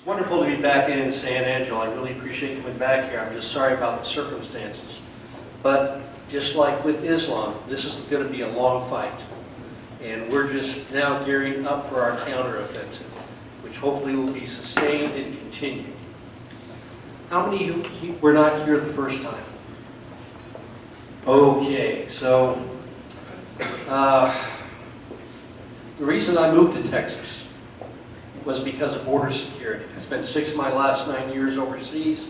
It's wonderful to be back in San Angelo. I really appreciate coming back here. I'm just sorry about the circumstances. But just like with Islam, this is going to be a long fight. And we're just now gearing up for our counteroffensive, which hopefully will be sustained and continue. How many were not here the first time? Okay, so the reason I moved to Texas was because of border security. I spent 6 of my last 9 years overseas.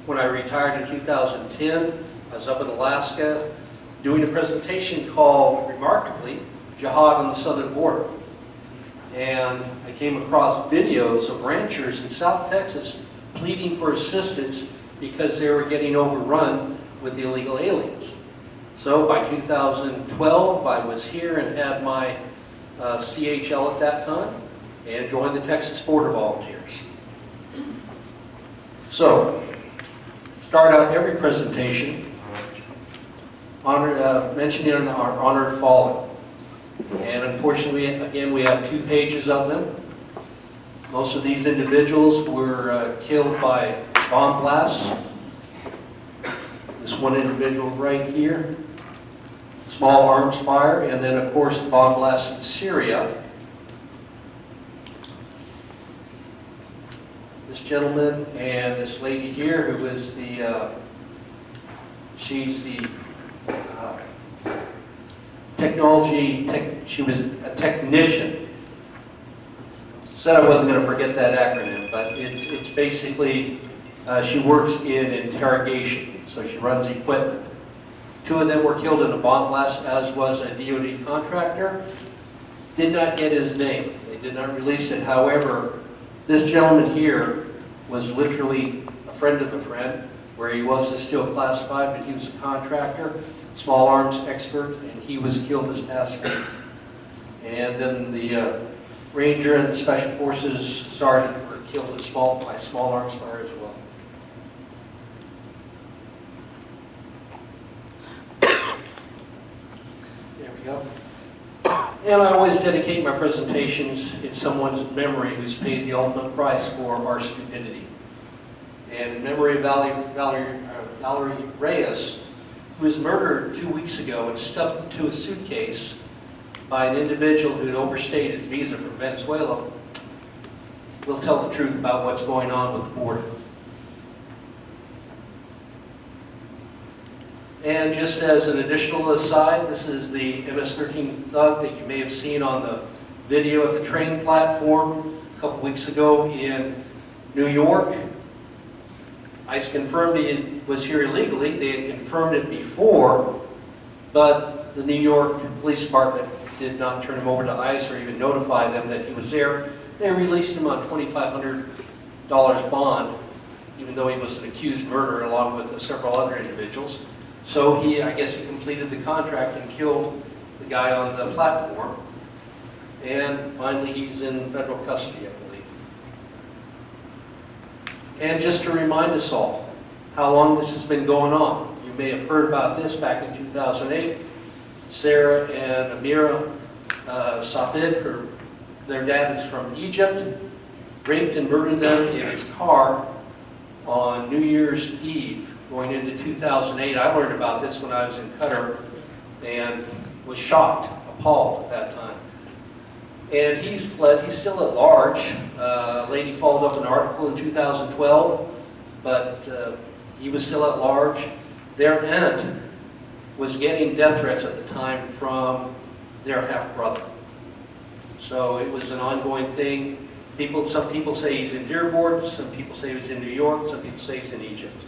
When I retired in 2010, I was up in Alaska doing a presentation called, remarkably, Jihad on the Southern Border. And I came across videos of ranchers in South Texas pleading for assistance because they were getting overrun with illegal aliens. So by 2012, I was here and had my CHL at that time and joined the Texas Border Volunteers. So, start out every presentation mentioning our honored fallen. And unfortunately, again, we have 2 pages of them. Most of these individuals were killed by bomb blasts. This one individual right here, small arms fire, and then of course the bomb blast in Syria. This gentleman and this lady here, who is the, she's the she was a technician. Said I wasn't going to forget that acronym, but it's basically, she works in interrogation, so she runs equipment. 2 of them were killed in a bomb blast, as was a DOD contractor. Did not get his name. They did not release it. However, this gentleman here was literally a friend of a friend, where he was still classified, but he was a contractor, small arms expert, and he was killed this past week. And then the Ranger and the Special Forces Sergeant were killed by small arms fire as well. There we go. And I always dedicate my presentations in someone's memory who's paid the ultimate price for our stupidity. And in memory of Valerie Reyes, who was murdered 2 weeks ago and stuffed into a suitcase by an individual who had overstayed his visa from Venezuela, we'll tell the truth about what's going on with the border. And just as an additional aside, this is the MS-13 Thug that you may have seen on the video at the train platform a couple weeks ago in New York. ICE confirmed he was here illegally. They had confirmed it before, but the New York Police Department did not turn him over to ICE or even notify them that he was there. They released him on $2,500 bond, even though he was an accused murderer along with several other individuals. So I guess he completed the contract and killed the guy on the platform. And finally, he's in federal custody, I believe. And just to remind us all how long this has been going on. You may have heard about this back in 2008. Sarah and Amira Safid, their dad is from Egypt, raped and murdered them in his car on New Year's Eve going into 2008. I learned about this when I was in Qatar and was shocked, appalled at that time. And he's fled. He's still at large. A lady followed up an article in 2012, but he was still at large. Their aunt was getting death threats at the time from their half-brother. So it was an ongoing thing. Some people say he's in Dearborn, some people say he's in New York, some people say he's in Egypt.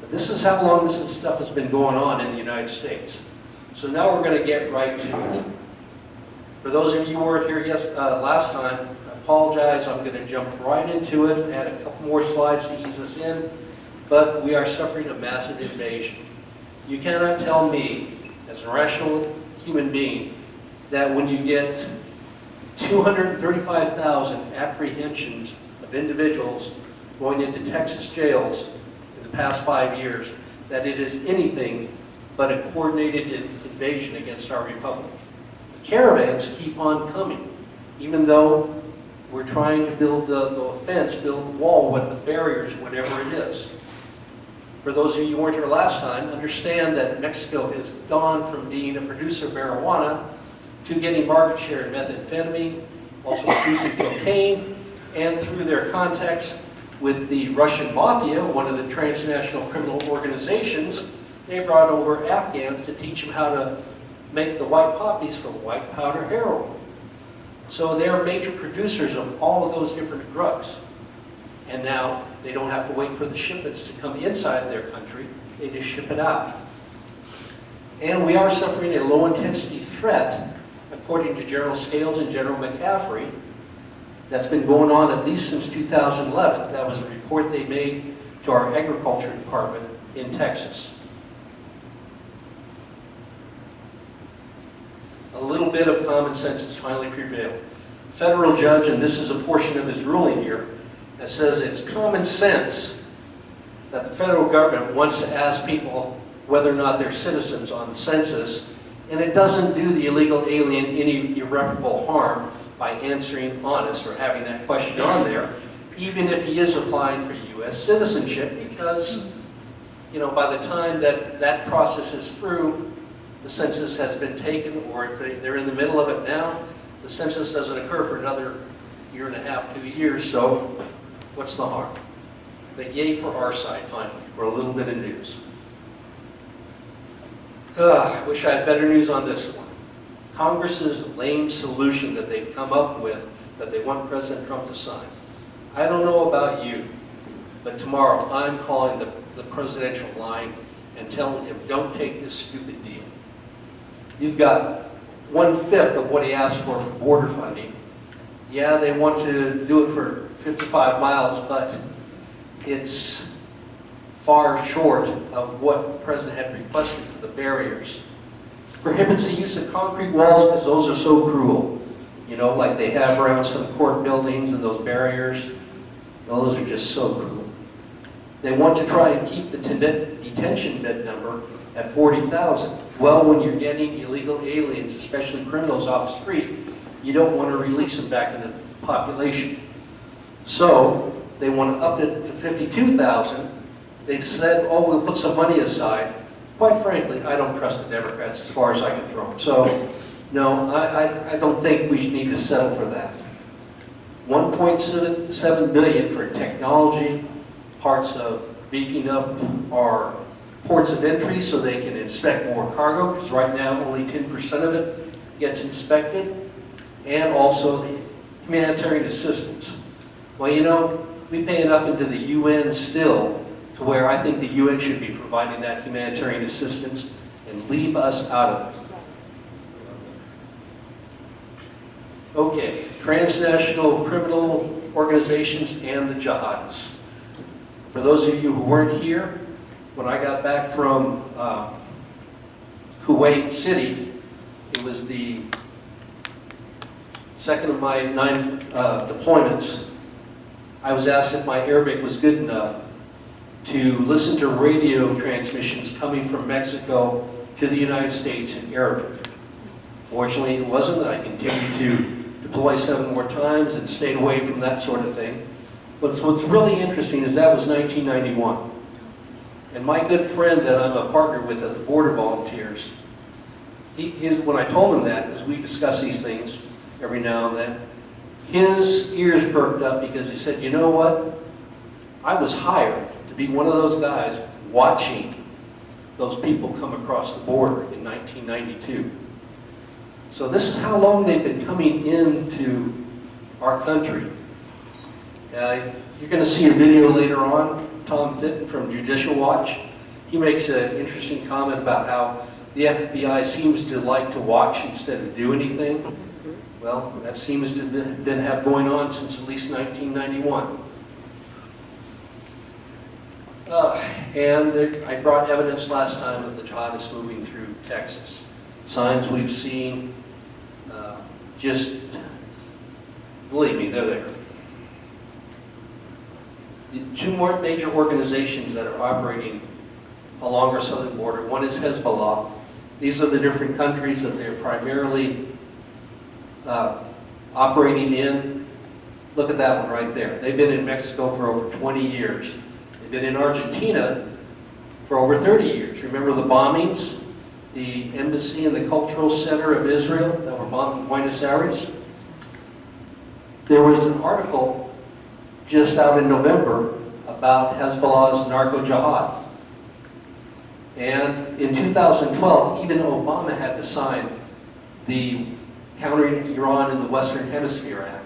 But this is how long this stuff has been going on in the United States. So now we're going to get right to it. For those of you who weren't here last time, I apologize. I'm going to jump right into it, add a couple more slides to ease us in. But we are suffering a massive invasion. You cannot tell me, as a rational human being, that when you get 235,000 apprehensions of individuals going into Texas jails in the past 5 years, that it is anything but a coordinated invasion against our republic. The caravans keep on coming, even though We're trying to build the fence, build the wall, what the barriers, whatever it is. For those of you who weren't here last time, understand that Mexico has gone from being a producer of marijuana to getting market share in methamphetamine, also producing cocaine, and through their contacts with the Russian mafia, one of the transnational criminal organizations, they brought over Afghans to teach them how to make the white poppies from white powder heroin. So they're major producers of all of those different drugs. And now they don't have to wait for the shipments to come inside their country, they just ship it out. And we are suffering a low-intensity threat, according to General Scales and General McCaffrey, that's been going on at least since 2011. That was a report they made to our agriculture department in Texas. A little bit of common sense has finally prevailed. Federal judge, and this is a portion of his ruling here, that says it's common sense that the federal government wants to ask people whether or not they're citizens on the census, and it doesn't do the illegal alien any irreparable harm by answering honest or having that question on there, even if he is applying for U.S. citizenship, because, you know, by the time that that process is through, the census has been taken, or if they're in the middle of it now, the census doesn't occur for another year and a half, 2 years, so what's the harm? But yay for our side, finally, for a little bit of news. I wish I had better news on this one. Congress's lame solution that they've come up with that they want President Trump to sign. I don't know about you, but tomorrow I'm calling the presidential line and telling him, don't take this stupid deal. You've got 1/5 of what he asked for border funding. Yeah, they want to do it for 55 miles, but it's far short of what the president had requested for the barriers. Prohibits the use of concrete walls because those are so cruel. You know, like they have around some court buildings and those barriers. Those are just so cruel. They want to try and keep the detention bed number at 40,000. Well, when you're getting illegal aliens, especially criminals off the street, you don't want to release them back into the population. So they want to up it to 52,000. They've said, oh, we'll put some money aside. Quite frankly, I don't trust the Democrats as far as I can throw them. So, no, I don't think we need to settle for that. 1.7 billion for technology, parts of beefing up our ports of entry so they can inspect more cargo, because right now only 10% of it gets inspected, and also the humanitarian assistance. Well, you know, we pay enough into the UN still to where I think the UN should be providing that humanitarian assistance and leave us out of it. Okay, transnational criminal organizations and the jihadists. For those of you who weren't here, when I got back from Kuwait City, it was the second of my 9 deployments. I was asked if my Arabic was good enough to listen to radio transmissions coming from Mexico to the United States in Arabic. Fortunately, it wasn't. I continued to deploy 7 more times and stayed away from that sort of thing. But what's really interesting is that was 1991. And my good friend that I'm a partner with at the Border Volunteers, when I told him that, because we discuss these things every now and then, his ears perked up because he said, you know what? I was hired to be one of those guys watching those people come across the border in 1992. So this is how long they've been coming into our country. You're going to see a video later on, Tom Fitton from Judicial Watch. He makes an interesting comment about how the FBI seems to like to watch instead of do anything. Well, that seems to have been going on since at least 1991. And I brought evidence last time of the jihadists moving through Texas. Signs we've seen, just believe me, they're there. The 2 more major organizations that are operating along our southern border. One is Hezbollah. These are the different countries that they're primarily operating in. Look at that one right there. They've been in Mexico for over 20 years. They've been in Argentina for over 30 years. Remember the bombings? The embassy and the cultural center of Israel that were bombed in Buenos Aires? There was an article just out in November about Hezbollah's narco jihad. And in 2012, even Obama had to sign the Countering Iran in the Western Hemisphere Act.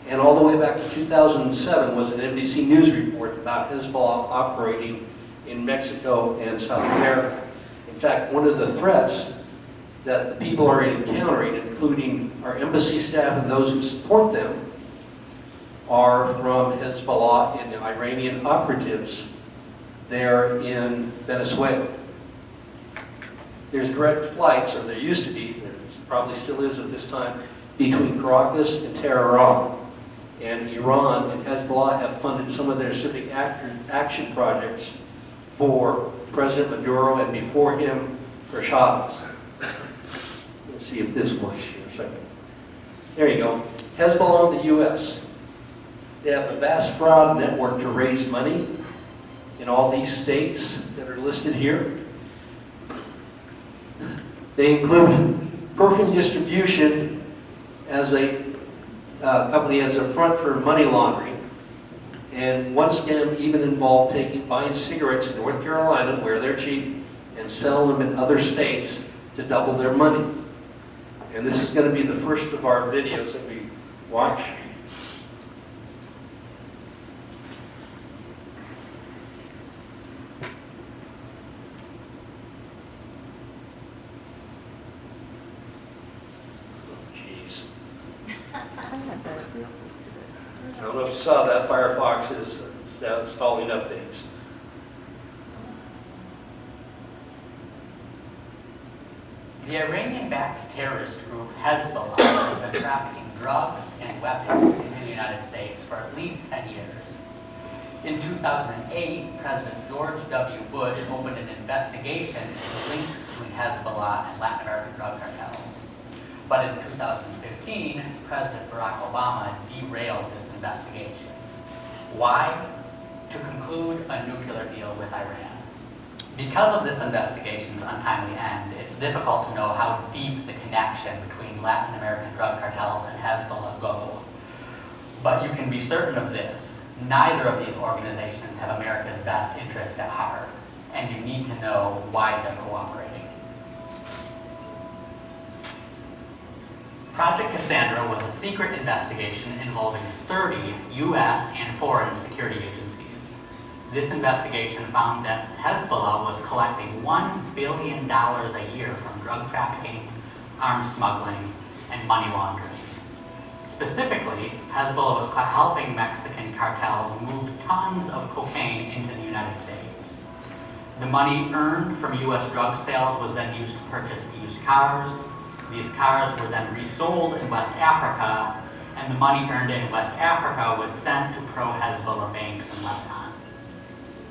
And all the way back to 2007 was an NBC News report about Hezbollah operating in Mexico and South America. In fact, one of the threats that the people are encountering, including our embassy staff and those who support them, are from Hezbollah and the Iranian operatives there in Venezuela. There's direct flights, or there used to be, there probably still is at this time, between Caracas and Tehran. And Iran and Hezbollah have funded some of their civic action projects for President Maduro and before him for Chavez. Let's see if this works here a second. There you go. Hezbollah in the U.S. They have a vast fraud network to raise money in all these states that are listed here. They include perfume distribution as a company as a front for money laundering. And one scam even involved buying cigarettes in North Carolina, where they're cheap, and selling them in other states to double their money. And this is going to be the first of our videos that we watch. I don't know if you saw that, Firefox is installing updates. The Iranian-backed terrorist group Hezbollah has been trafficking drugs and weapons into the United States for at least 10 years. In 2008, President George W. Bush opened an investigation into links between Hezbollah and Latin American drug cartels. But in 2015, President Barack Obama derailed this investigation. Why? To conclude a nuclear deal with Iran. Because of this investigation's untimely end, it's difficult to know how deep the connection between Latin American drug cartels and Hezbollah go. But you can be certain of this: neither of these organizations have America's best interest at heart, and you need to know why they're cooperating. Project Cassandra was a secret investigation involving 30 U.S. and foreign security agencies. This investigation found that Hezbollah was collecting $1 billion a year from drug trafficking, arms smuggling, and money laundering. Specifically, Hezbollah was helping Mexican cartels move tons of cocaine into the United States. The money earned from U.S. drug sales was then used to purchase used cars. These cars were then resold in West Africa, and the money earned in West Africa was sent to pro-Hezbollah banks in Lebanon.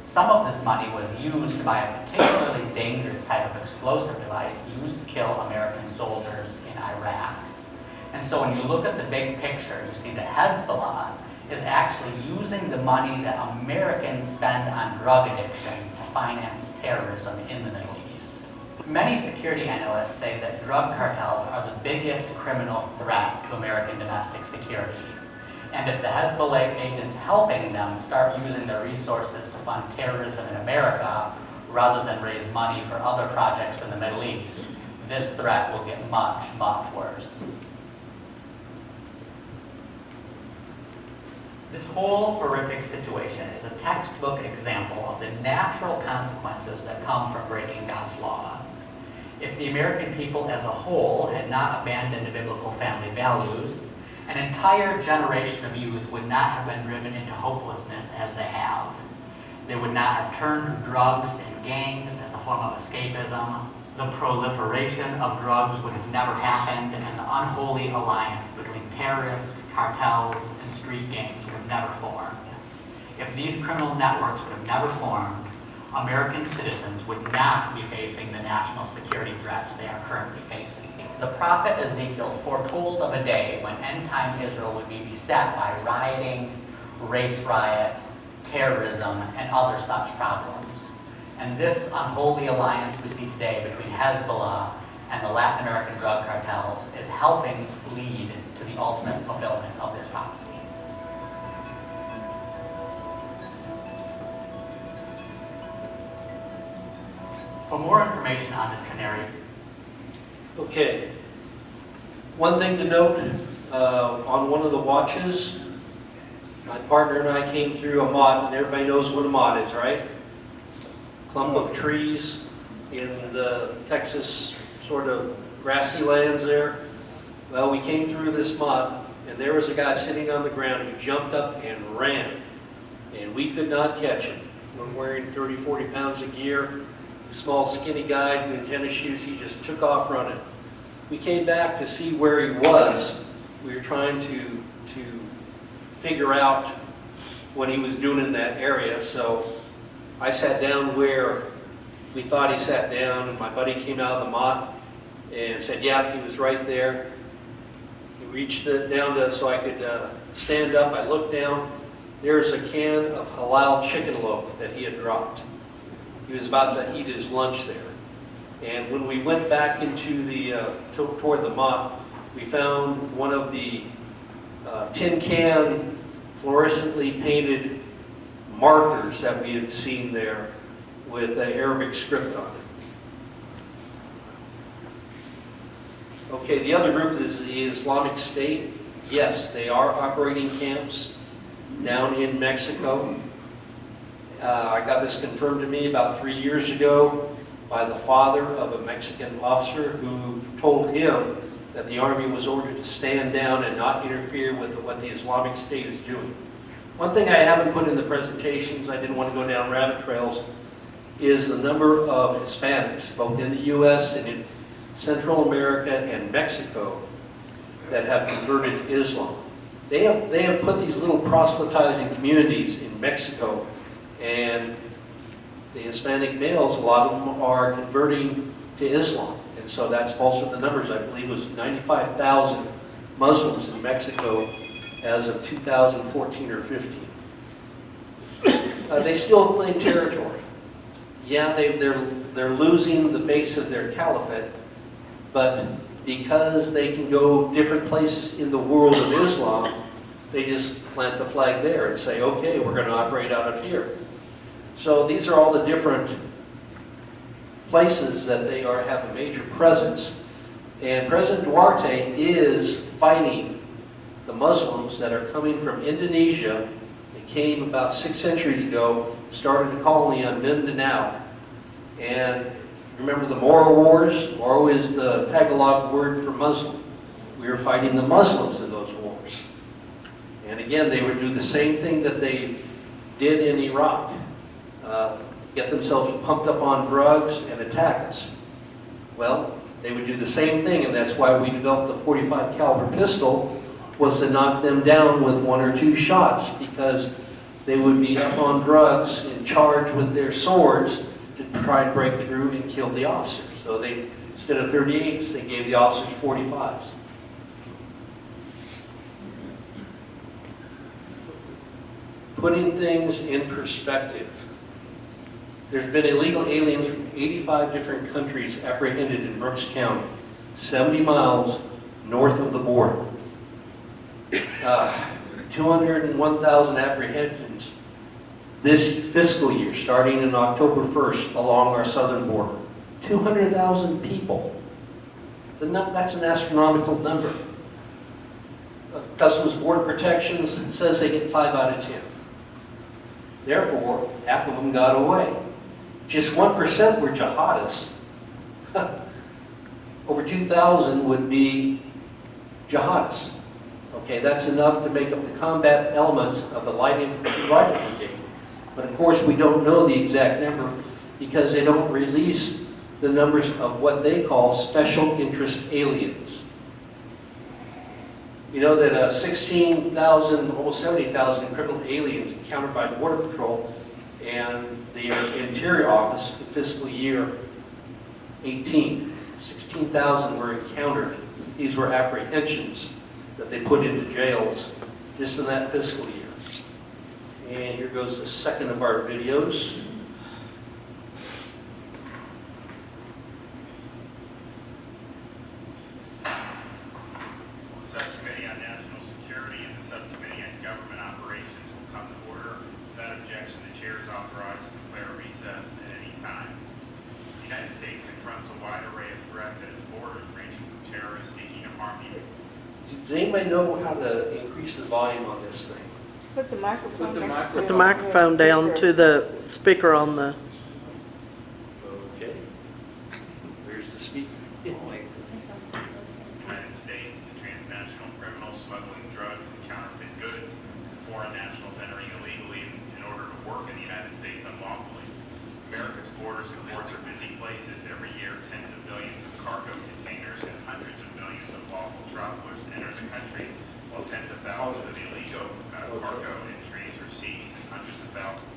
Some of this money was used to buy a particularly dangerous type of explosive device used to kill American soldiers in Iraq. And so when you look at the big picture, you see that Hezbollah is actually using the money that Americans spend on drug addiction to finance terrorism in the Middle East. Many security analysts say that drug cartels are the biggest criminal threat to American domestic security. And if the Hezbollah agents helping them start using their resources to fund terrorism in America, rather than raise money for other projects in the Middle East, this threat will get much, much worse. This whole horrific situation is a textbook example of the natural consequences that come from breaking God's law. If the American people as a whole had not abandoned biblical family values, an entire generation of youth would not have been driven into hopelessness as they have. They would not have turned to drugs and gangs as a form of escapism. The proliferation of drugs would have never happened, and the unholy alliance between terrorists, cartels, and street gangs would have never formed. If these criminal networks would have never formed, American citizens would not be facing the national security threats they are currently facing. the prophet Ezekiel foretold of a day when end-time Israel would be beset by rioting, race riots, terrorism, and other such problems. And this unholy alliance we see today between Hezbollah and the Latin American drug cartels is helping lead to the ultimate fulfillment of this prophecy. For more information on this scenario, Okay. One thing to note, on one of the watches, my partner and I came through a mott, and everybody knows what a mott is, right? Clump of trees in the Texas sort of grassy lands there. Well, we came through this mott, and there was a guy sitting on the ground who jumped up and ran, and we could not catch him. We're wearing 30, 40 pounds of gear. Small, skinny guy in tennis shoes, he just took off running. We came back to see where he was. We were trying to figure out what he was doing in that area. So I sat down where we thought he sat down, and my buddy came out of the mott and said, yeah, he was right there. He reached it down so I could stand up. I looked down. There's a can of halal chicken loaf that he had dropped. He was about to eat his lunch there. And when we went back into the, toward the mott, we found one of the tin can fluorescently painted markers that we had seen there with an Arabic script on it. Okay, the other group is the Islamic State. Yes, they are operating camps down in Mexico. I got this confirmed to me about 3 years ago by the father of a Mexican officer who told him that the army was ordered to stand down and not interfere with what the Islamic State is doing. One thing I haven't put in the presentations, I didn't want to go down rabbit trails, is the number of Hispanics, both in the U.S. and in Central America and Mexico, that have converted to Islam. They have put these little proselytizing communities in Mexico, and the Hispanic males, a lot of them are converting to Islam. And so that's bolstered the numbers. I believe it was 95,000 Muslims in Mexico as of 2014 or 15. They still claim territory. Yeah, they're losing the base of their caliphate, but because they can go different places in the world of Islam, they just plant the flag there and say, okay, we're going to operate out of here. So these are all the different places that they have a major presence. And President Duarte is fighting the Muslims that are coming from Indonesia. They came about 6 centuries ago, started a colony on Mindanao. And remember the Moro Wars? Moro is the Tagalog word for Muslim. We were fighting the Muslims in those wars. And again, they would do the same thing that they did in Iraq. Get themselves pumped up on drugs and attack us. Well, they would do the same thing, and that's why we developed the 45 caliber pistol, was to knock them down with 1 or 2 shots, because they would be up on drugs and charged with their swords to try and break through and kill the officers. So they, instead of 38s, they gave the officers 45s. Putting things in perspective. There's been illegal aliens from 85 different countries apprehended in Brooks County, 70 miles north of the border. 201,000 apprehensions this fiscal year, starting in October 1st, along our southern border. 200,000 people. That's an astronomical number. Customs Border Protection says they get 5 out of 10. Therefore, half of them got away. Just 1% were jihadists. Over 2,000 would be jihadists. Okay, that's enough to make up the combat elements of the Light Infantry Rifle Brigade. But of course, we don't know the exact number because they don't release the numbers of what they call special interest aliens. You know that 16,000, almost 70,000 criminal aliens encountered by Border Patrol and the Interior Office in fiscal year 18. 16,000 were encountered. These were apprehensions that they put into jails just in that fiscal year. And here goes the second of our videos. The Subcommittee on National Security and the Subcommittee on Government Operations will come to order. Without objection, the chair is authorized to declare recess at any time. The United States confronts a wide array of threats at its borders, ranging from terrorists seeking to harm the Does anybody know how to increase the volume on this thing? Put the microphone next to Put the it. microphone down to the speaker on the, Okay. Where's the speaker? United States to transnational criminals smuggling drugs and counterfeit goods, foreign nationals entering illegally in order to work in the United States unlawfully. America's borders and ports are busy places. Every year, tens of millions of cargo containers and hundreds of millions of lawful travelers enter the country, while tens of thousands of illegal cargo entries are seized and hundreds of thousands.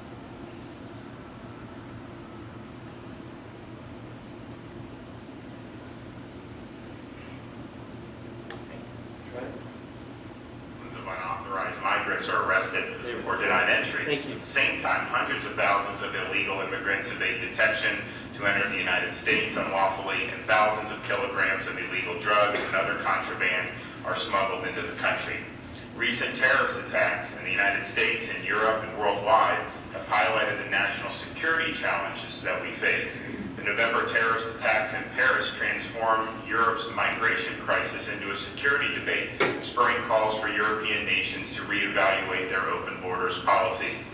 Right. Thousands of unauthorized migrants are arrested or denied entry. Thank you. At the same time, hundreds of thousands of illegal immigrants evade detection to enter the United States unlawfully, and thousands of kilograms of illegal drugs and other contraband are smuggled into the country. Recent terrorist attacks in the United States and Europe and worldwide have highlighted the national security challenges that we face. The November terrorist attacks in Paris transformed Europe's migration crisis into a security debate, spurring calls for European nations to reevaluate their open borders policies.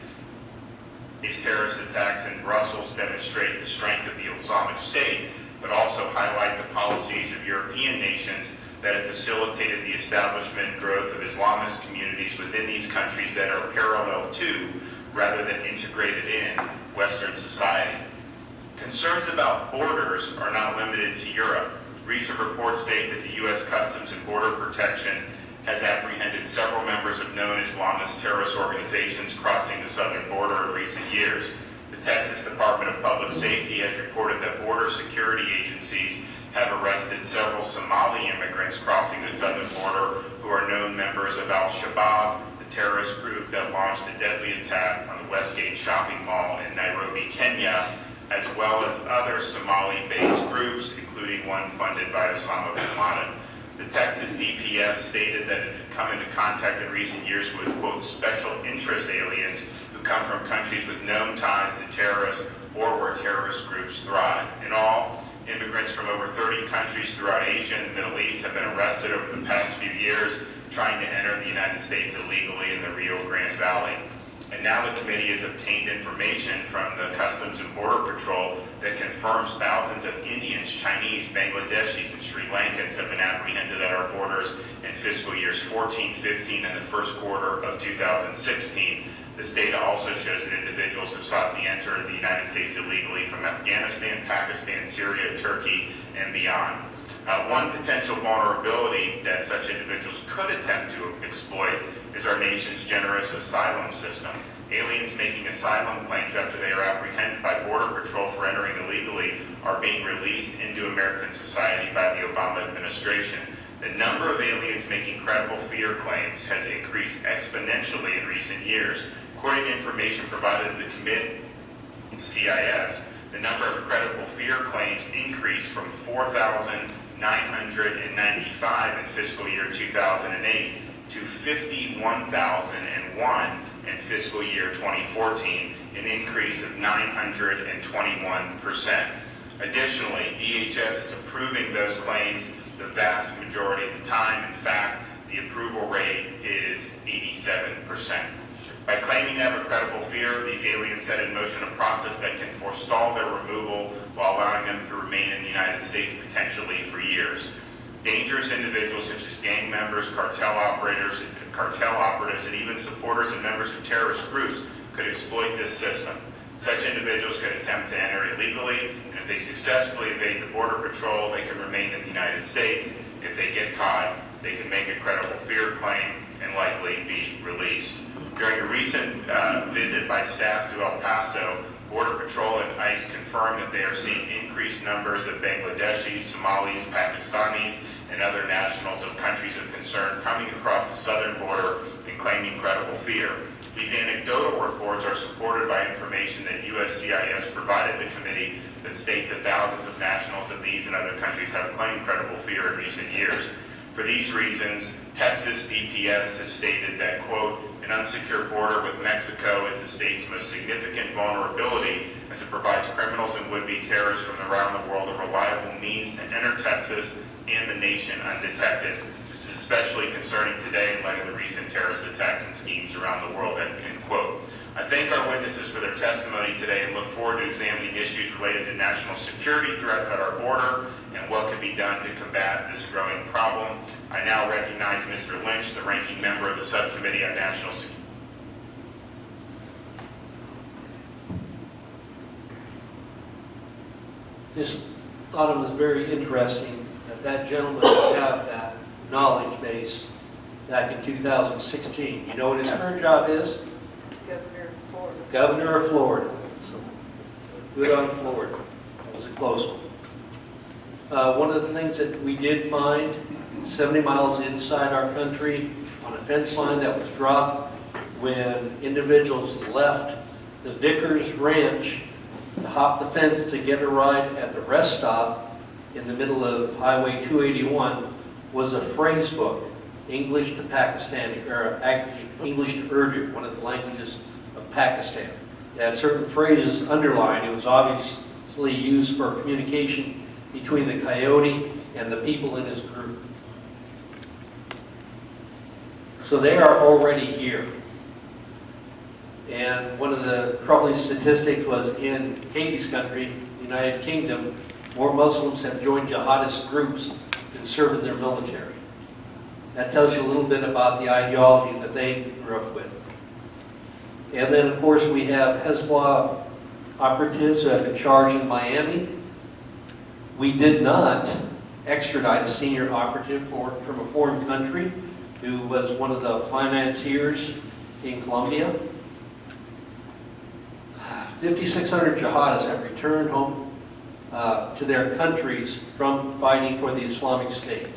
These terrorist attacks in Brussels demonstrate the strength of the Islamic State, but also highlight the policies of European nations that have facilitated the establishment and growth of Islamist communities within these countries that are parallel to, rather than integrated in, Western society. Concerns about borders are not limited to Europe. Recent reports state that the U.S. Customs and Border Protection has apprehended several members of known Islamist terrorist organizations crossing the southern border in recent years. The Texas Department of Public Safety has reported that border security agencies have arrested several Somali immigrants crossing the southern border who are known members of Al-Shabaab, the terrorist group that launched a deadly attack on the Westgate shopping mall in Nairobi, Kenya, as well as other Somali-based groups, including one funded by Osama bin Laden. The Texas DPS stated that it had come into contact in recent years with, quote, special interest aliens who come from countries with known ties to terrorists or where terrorist groups thrive. In all, immigrants from over 30 countries throughout Asia and the Middle East have been arrested over the past few years trying to enter the United States illegally in the Rio Grande Valley. And now the committee has obtained information from the Customs and Border Patrol that confirms thousands of Indians, Chinese, Bangladeshis, and Sri Lankans have been apprehended at our borders in fiscal years 14, 15, and the first quarter of 2016. This data also shows that individuals have sought to enter the United States illegally from Afghanistan, Pakistan, Syria, Turkey, and beyond. One potential vulnerability that such individuals could attempt to exploit is our nation's generous asylum system. Aliens making asylum claims after they are apprehended by Border Patrol for entering illegally are being released into American society by the Obama administration. The number of aliens making credible fear claims has increased exponentially in recent years. According to information provided to the committee, CIS, the number of credible fear claims increased from 4,995 in fiscal year 2008 to 51,001 in fiscal year 2014, an increase of 921%. Additionally, DHS is approving those claims the vast majority of the time. In fact, the approval rate is 87%. By claiming to have a credible fear, these aliens set in motion a process that can forestall their removal while allowing them to remain in the United States potentially for years. Dangerous individuals such as gang members, cartel operatives, and even supporters and members of terrorist groups could exploit this system. Such individuals could attempt to enter illegally, and if they successfully evade the Border Patrol, they can remain in the United States. If they get caught, they can make a credible fear claim and likely be released. During a recent visit by staff to El Paso, Border Patrol and ICE confirm that they are seeing increased numbers of Bangladeshis, Somalis, Pakistanis, and other nationals of countries of concern coming across the southern border and claiming credible fear. These anecdotal reports are supported by information that USCIS provided the committee that states that thousands of nationals of these and other countries have claimed credible fear in recent years. For these reasons, Texas DPS has stated that, quote, an unsecure border with Mexico is the state's most significant vulnerability as it provides criminals and would-be terrorists from around the world a reliable means to enter Texas and the nation undetected. This is especially concerning today in light of the recent terrorist attacks and schemes around the world, end quote. I thank our witnesses for their testimony today and look forward to examining issues related to national security threats at our border and what can be done to combat this growing problem. I now recognize Mr. Lynch, the ranking member of the Subcommittee on National Security. Just thought it was very interesting that that gentleman would have that knowledge base back in 2016. You know what his current job is? Governor of Florida. Governor of Florida. So, good on Florida. That was a close one. One of the things that we did find, 70 miles inside our country, on a fence line that was dropped when individuals left the Vickers Ranch to hop the fence to get a ride at the rest stop in the middle of Highway 281, was a phrase book, English to Pakistani, or actually English to Urdu, one of the languages of Pakistan. It had certain phrases underlined. It was obviously used for communication between the coyote and the people in his group. So they are already here. And one of the troubling statistics was in Katie's country, the United Kingdom, more Muslims have joined jihadist groups than serve in their military. That tells you a little bit about the ideology that they grew up with. And then, of course, we have Hezbollah operatives who have been charged in Miami. We did not extradite a senior operative from a foreign country who was one of the financiers in Colombia. 5,600 jihadists have returned home to their countries from fighting for the Islamic State.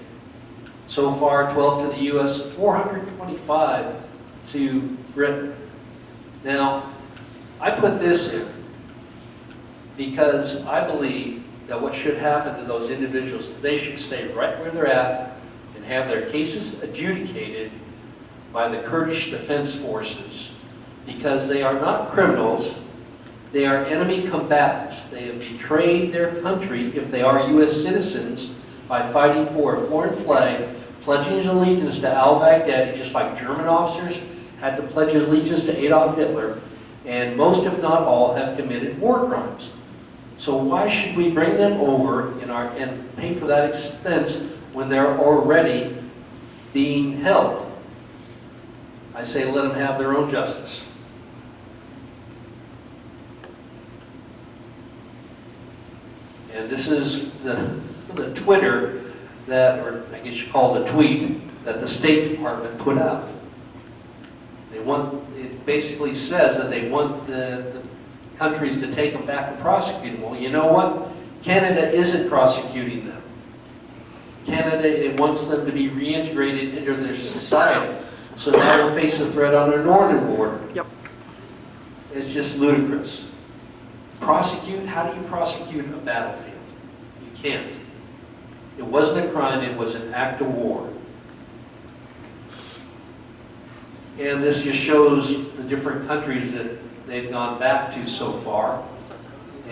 So far, 12 to the U.S., 425 to Britain. Now, I put this in because I believe that what should happen to those individuals, they should stay right where they're at and have their cases adjudicated by the Kurdish Defense Forces, because they are not criminals, they are enemy combatants. They have betrayed their country if they are U.S. citizens by fighting for a foreign flag, pledging allegiance to al-Baghdadi, just like German officers had to pledge allegiance to Adolf Hitler, and most, if not all, have committed war crimes. So why should we bring them over and pay for that expense when they're already being held? I say let them have their own justice. And this is the Twitter that, or I guess you call it a tweet, that the State Department put out. It basically says that they want the countries to take them back and prosecute them. Well, you know what? Canada isn't prosecuting them. Canada, it wants them to be reintegrated into their society. So now they'll face a threat on their northern border. Yep. It's just ludicrous. Prosecute? How do you prosecute a battlefield? You can't. It wasn't a crime, it was an act of war. And this just shows the different countries that they've gone back to so far.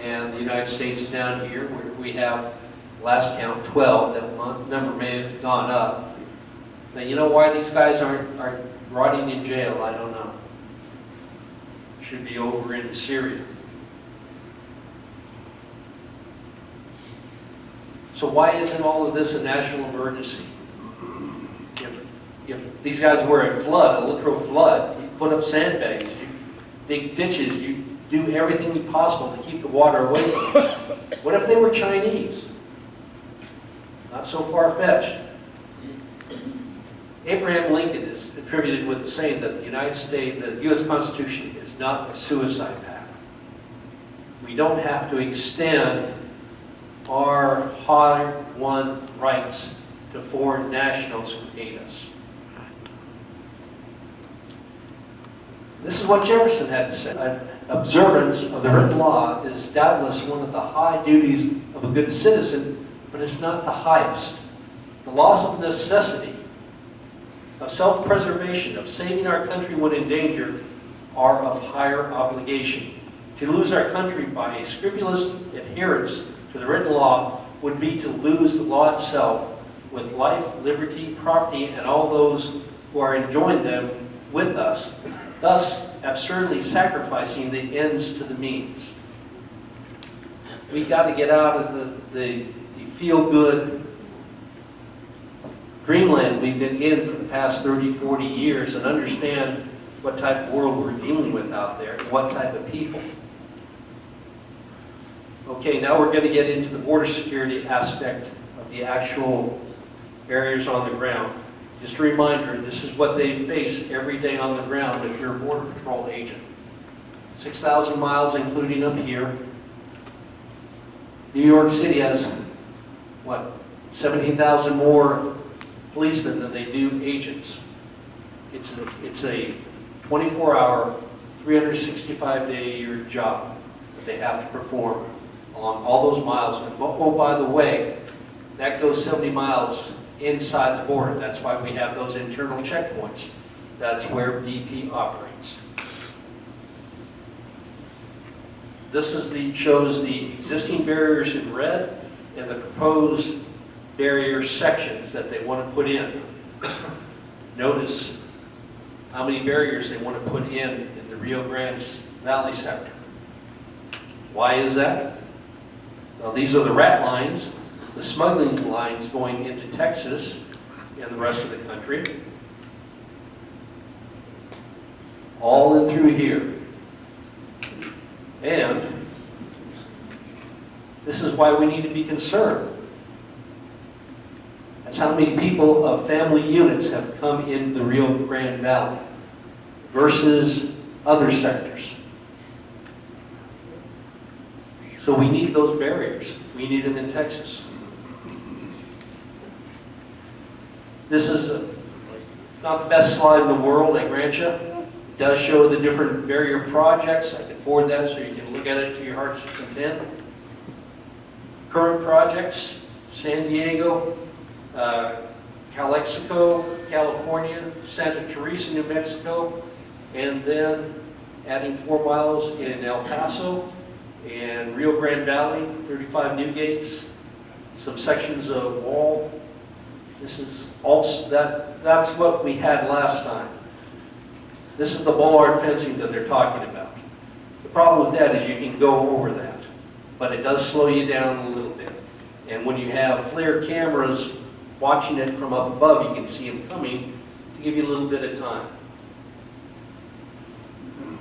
And the United States is down here, where we have, last count, 12. That number may have gone up. Now, you know why these guys aren't rotting in jail? I don't know. Should be over in Syria. So why isn't all of this a national emergency? If these guys were a flood, a literal flood, you put up sandbags, you dig ditches, you do everything possible to keep the water away from them. What if they were Chinese? Not so far-fetched. Abraham Lincoln is attributed with the saying that the United States, the U.S. Constitution is not a suicide pact. we don't have to extend our hard-won rights to foreign nationals who hate us. This is what Jefferson had to say. Observance of the written law is doubtless one of the high duties of a good citizen, but it's not the highest. The laws of necessity, of self-preservation, of saving our country when in danger, are of higher obligation. To lose our country by a scrupulous adherence to the written law would be to lose the law itself, with life, liberty, property, and all those who are enjoying them with us, thus absurdly sacrificing the ends to the means. We got to get out of the feel-good dreamland we've been in for the past 30, 40 years and understand what type of world we're dealing with out there and what type of people. Okay, now we're going to get into the border security aspect of the actual barriers on the ground. Just a reminder, this is what they face every day on the ground if you're a Border Patrol agent. 6,000 miles, including up here. New York City has, what, 17,000 more policemen than they do agents. It's a 24-hour, 365-day-a-year job that they have to perform along all those miles. And oh, by the way, that goes 70 miles inside the border. That's why we have those internal checkpoints. That's where BP operates. This is shows the existing barriers in red and the proposed barrier sections that they want to put in. Notice how many barriers they want to put in the Rio Grande Valley sector. Why is that? Well, these are the rat lines, the smuggling lines going into Texas and the rest of the country. All in through here. And this is why we need to be concerned. That's how many people of family units have come in the Rio Grande Valley versus other sectors. So we need those barriers. We need them in Texas. This is not the best slide in the world, I grant you. It does show the different barrier projects. I can forward that so you can look at it to your heart's content. Current projects, San Diego, Calexico, California, Santa Teresa, New Mexico, and then adding 4 miles in El Paso and Rio Grande Valley, 35 new gates, some sections of wall. This is also, that's what we had last time. This is the bollard fencing that they're talking about. The problem with that is you can go over that, but it does slow you down a little bit. And when you have FLIR cameras watching it from up above, you can see them coming to give you a little bit of time.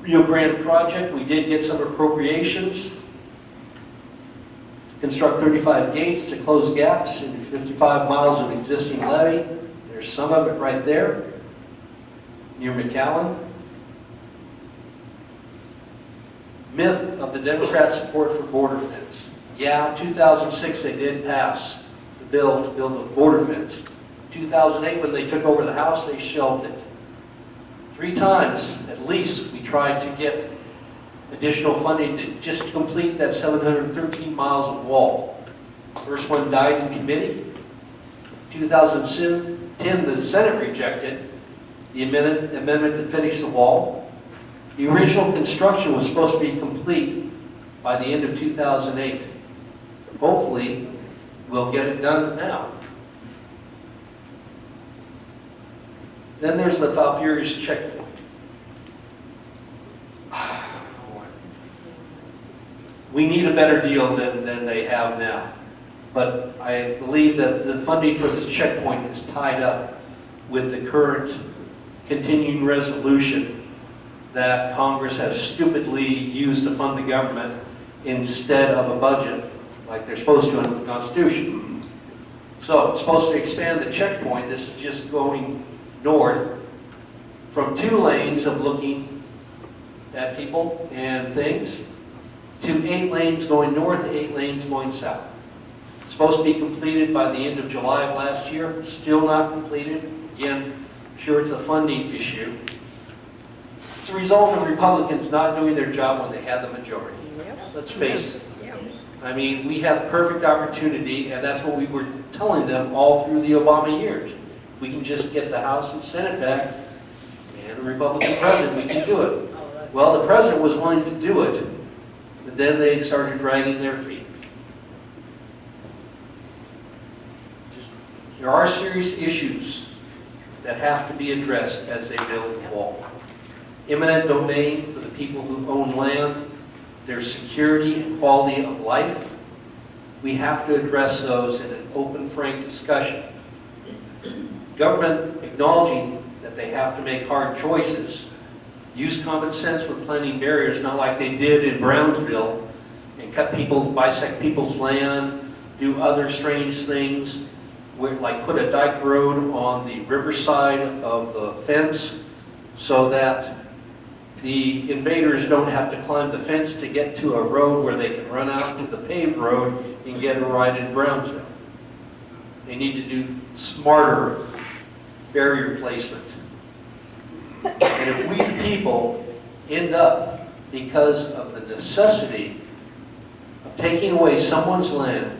Rio Grande project, we did get some appropriations to construct 35 gates to close gaps in 55 miles of existing levee. There's some of it right there near McAllen. Myth of the Democrats' support for border fence. Yeah, 2006 they did pass the bill to build a border fence. 2008 when they took over the House, they shelved it. 3 times at least we tried to get additional funding to just complete that 713 miles of wall. First one died in committee. 2010 the Senate rejected the amendment to finish the wall. The original construction was supposed to be complete by the end of 2008. Hopefully, we'll get it done now. Then there's the Falfurrias checkpoint. We need a better deal than they have now. But I believe that the funding for this checkpoint is tied up with the current continuing resolution that Congress has stupidly used to fund the government instead of a budget like they're supposed to under the Constitution. So it's supposed to expand the checkpoint. This is just going north from 2 lanes of looking at people and things to 8 lanes going north, 8 lanes going south. Supposed to be completed by the end of July of last year, still not completed. Again, I'm sure it's a funding issue. It's a result of Republicans not doing their job when they had the majority. Let's face it. I mean, we have perfect opportunity, and that's what we were telling them all through the Obama years. If we can just get the House and Senate back, and a Republican president, we can do it. Well, the president was willing to do it, but then they started dragging their feet. There are serious issues that have to be addressed as they build the wall. Eminent domain for the people who own land, their security and quality of life. We have to address those in an open, frank discussion. Government acknowledging that they have to make hard choices, use common sense when planting barriers, not like they did in Brownsville, and bisect people's land, do other strange things, like put a dike road on the riverside of the fence so that the invaders don't have to climb the fence to get to a road where they can run out to the paved road and get a ride in Brownsville. They need to do smarter barrier placement. And if we the people end up, because of the necessity of taking away someone's land,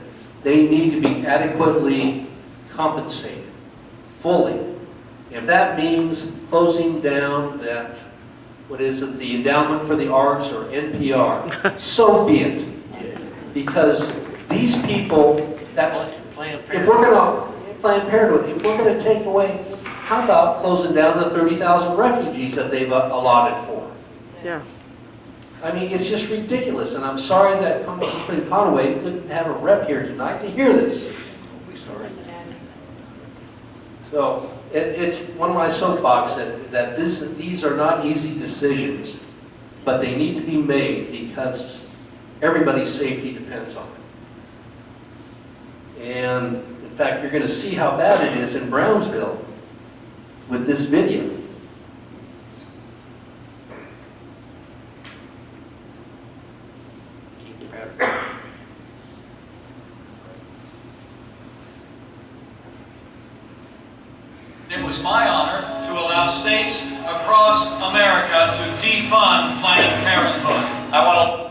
they need to be adequately compensated, fully. If that means closing down that, what is it, the Endowment for the Arts, or NPR, so be it. Because these people, if we're going to, Planned Parenthood, if we're going to take away, how about closing down the 30,000 refugees that they've allotted for? Yeah. I mean, it's just ridiculous, and I'm sorry that Congressman Conaway couldn't have a rep here tonight to hear this. So, it's one of my soapbox that these are not easy decisions, but they need to be made because everybody's safety depends on it. And in fact, you're going to see how bad it is in Brownsville with this video. It was my honor to allow states across America to defund Planned Parenthood. I want to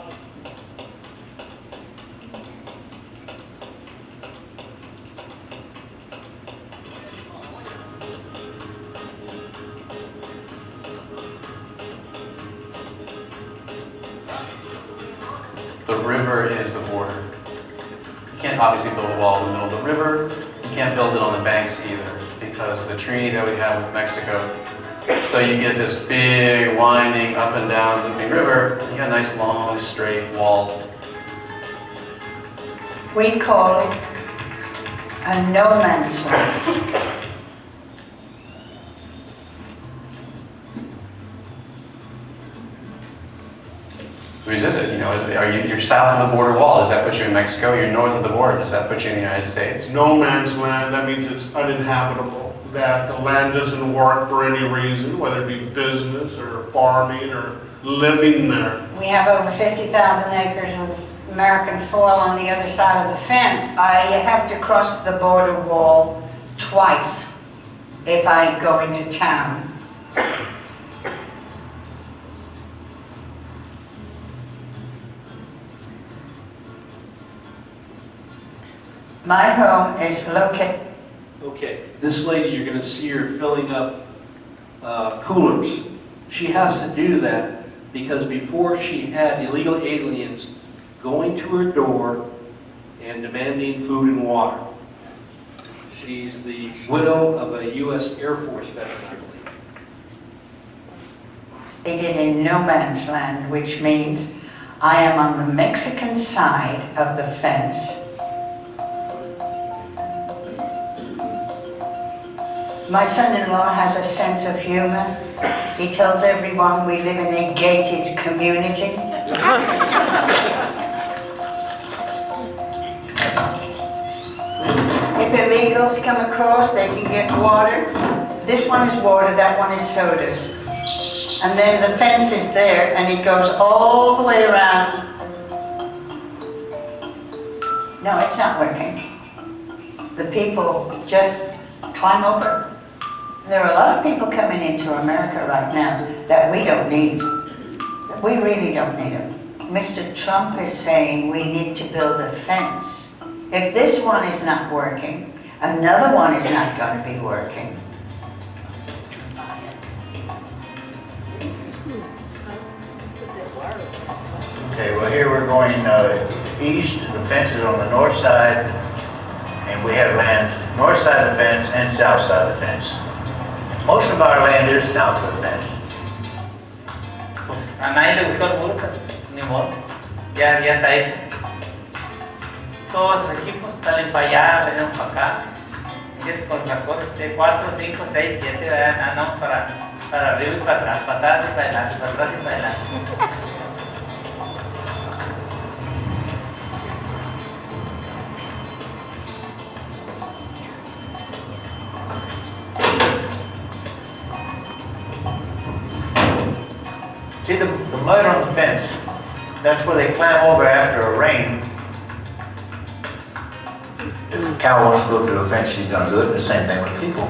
The river is the border. You can't obviously build a wall in the middle of the river. You can't build it on the banks either, because of the treaty that we have with Mexico. So you get this big winding up and down the big river. You got a nice long straight wall. We call it a no man's land. Whose is it? You know, you're south of the border wall. Does that put you in Mexico? You're north of the border. Does that put you in the United States? No man's land, that means it's uninhabitable, that the land doesn't work for any reason, whether it be business or farming or living there. We have over 50,000 acres of American soil on the other side of the fence. I have to cross the border wall twice if I go into town. My home is located. Okay, this lady, you're going to see her filling up coolers. She has to do that because before she had illegal aliens going to her door and demanding food and water. She's the widow of a U.S. Air Force veteran, I believe. It is in no man's land, which means I am on the Mexican side of the fence. My son-in-law has a sense of humor. He tells everyone we live in a gated community. If illegals come across, they can get water. This one is water, that one is sodas. And then the fence is there, and it goes all the way around No, it's not working. The people just climb over. There are a lot of people coming into America right now that we don't need. That we really don't need them. Mr. Trump is saying we need to build a fence. If this one is not working, another one is not going to be working. Okay, well here we're going east, the fence is on the north side, and we have land north side of the fence and south side of the fence. Most of our land is south of the fence. Pues a nadie le gustó el muro, pero ni modo, ya está hecho. Todos los equipos salen para allá, vienen para acá, ¿entiendes? Con trancones de 4, 5, 6, 7, andamos para arriba y para atrás y para adelante, para atrás y para adelante. See the mud on the fence, that's where they climb over after a rain. If a cow wants to go through a fence, she's gonna do it. The same thing with people.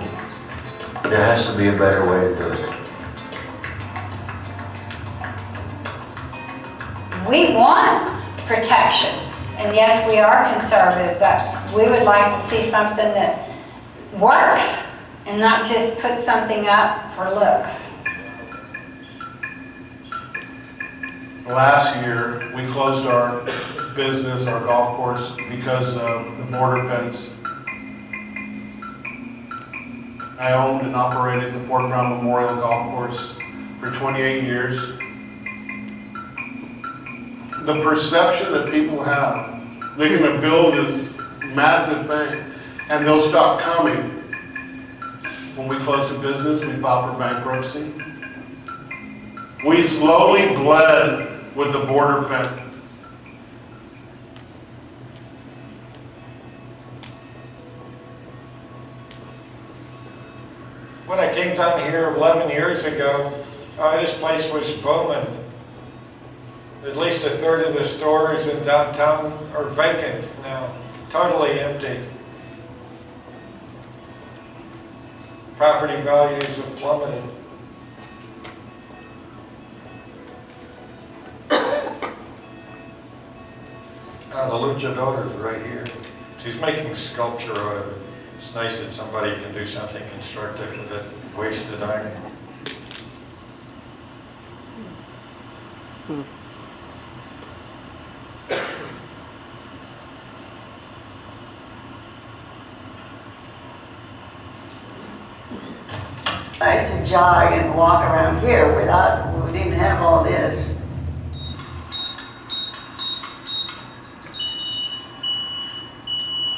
There has to be a better way to do it. We want protection, and yes, we are conservative, but we would like to see something that works and not just put something up for looks. Last year, we closed our business, our golf course, because of the border fence. I owned and operated the Fort Brown Memorial Golf Course for 28 years. The perception that people have, they're gonna build this massive thing, and they'll stop coming. When we closed the business, we filed for bankruptcy. We slowly bled with the border fence. When I came down here 11 years ago, this place was booming. At least a third of the stores in downtown are vacant now, totally empty. Property values have plummeted. The luchador is right here. She's making sculpture out of it. It's nice that somebody can do something constructive with it, wasted iron. I used to jog and walk around here we didn't have all this.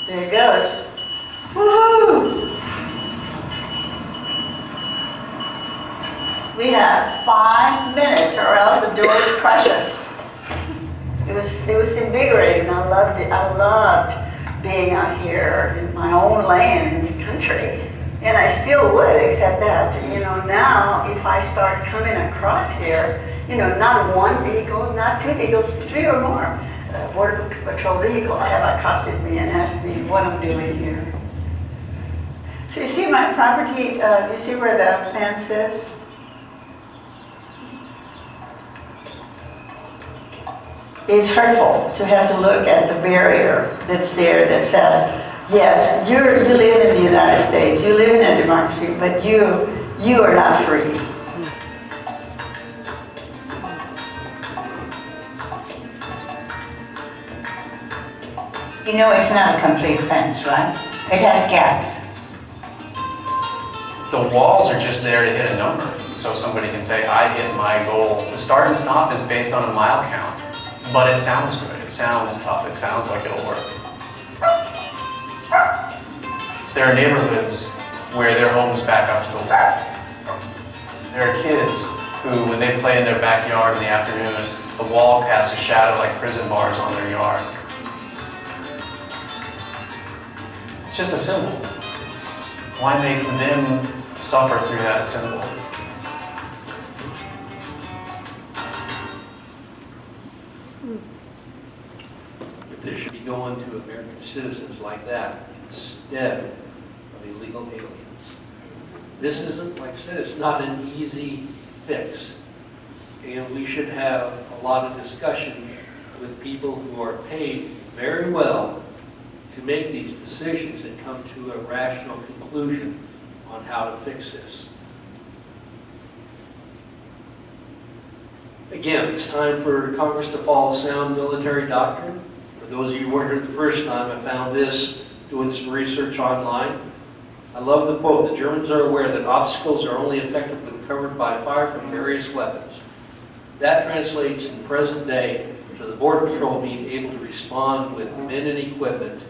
There it goes. Woohoo! We have 5 minutes or else the doors crush us. It was invigorating. I loved it. I loved being out here in my own land in the country. And I still would, except that, now if I start coming across here, not one vehicle, not 2 vehicles, 3 or more. Border Patrol vehicle have accosted me and asked me what I'm doing here. So you see my property, you see where the fence is? It's hurtful to have to look at the barrier that's there that says, yes, you live in the United States, you live in a democracy, but you are not free. It's not a complete fence, right? It has gaps. The walls are just there to hit a number, so somebody can say, I hit my goal. The start and stop is based on a mile count, but it sounds good, it sounds tough, it sounds like it'll work. There are neighborhoods where their homes back up to the wall. There are kids who, when they play in their backyard in the afternoon, the wall casts a shadow like prison bars on their yard. It's just a symbol. Why make them suffer through that symbol? If there should be going going to American citizens like that instead of illegal aliens. This isn't, like I said, it's not an easy fix. And we should have a lot of discussion with people who are paid very well to make these decisions and come to a rational conclusion on how to fix this. Again, it's time for Congress to follow sound military doctrine. For those of you who weren't here the first time, I found this doing some research online. I love the quote, "The Germans are aware that obstacles are only effective when covered by fire from various weapons." That translates in present day to the Border Patrol being able to respond with men and equipment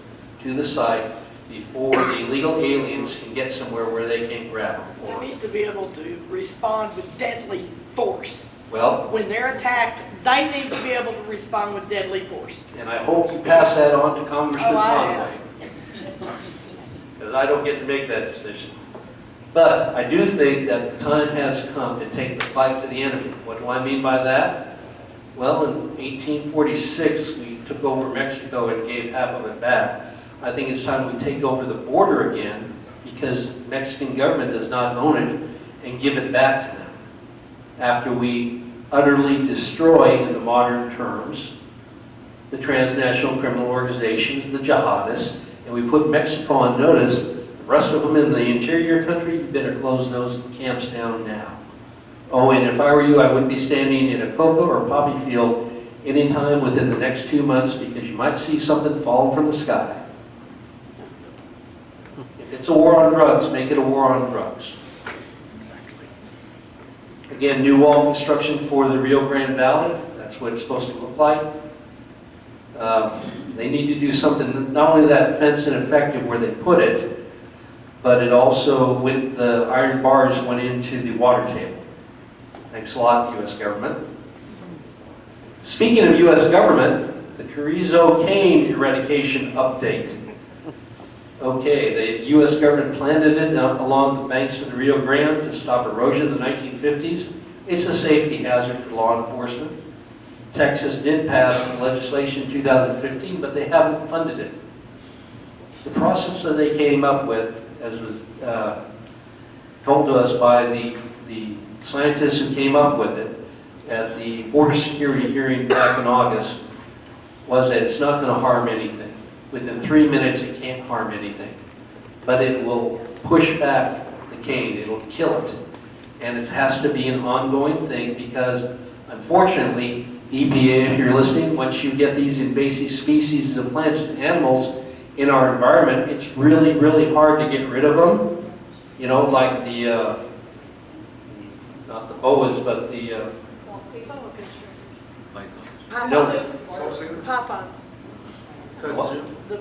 to the site before the illegal aliens can get somewhere where they can't grab them. They need to be able to respond with deadly force. Well, When they're attacked, they need to be able to respond with deadly force. and I hope you pass that on to Congressman Oh, I Conway, because I don't get to make that decision. But I do think that the time has come to take the fight to the enemy. What do I mean by that? Well, in 1846, we took over Mexico and gave half of it back. I think it's time we take over the border again, because the Mexican government does not own it, and give it back to them. After we utterly destroy, in the modern terms, the transnational criminal organizations, the jihadists, and we put Mexico on notice, the rest of them in the interior country, you better close those camps down now. Oh, and if I were you, I wouldn't be standing in a cocoa or poppy field anytime within the next 2 months, because you might see something falling from the sky. If it's a war on drugs, make it a war on drugs. Again, new wall construction for the Rio Grande Valley. That's what it's supposed to look like. They need to do something, not only that fence ineffective where they put it, but it also, with the iron bars, went into the water table. Thanks a lot, U.S. government. Speaking of U.S. government, the Carrizo cane eradication update. Okay, the U.S. government planted it along the banks of the Rio Grande to stop erosion in the 1950s. It's a safety hazard for law enforcement. Texas did pass legislation in 2015, but they haven't funded it. The process that they came up with, as was told to us by the scientists who came up with it at the border security hearing back in August, was that it's not going to harm anything. Within 3 minutes, it can't harm anything. But it will push back the cane. It'll kill it. And it has to be an ongoing thing, because, unfortunately, EPA, if you're listening, once you get these invasive species of plants and animals in our environment, it's really, really hard to get rid of them. You know, like the, not the boas, but the... Pythons. The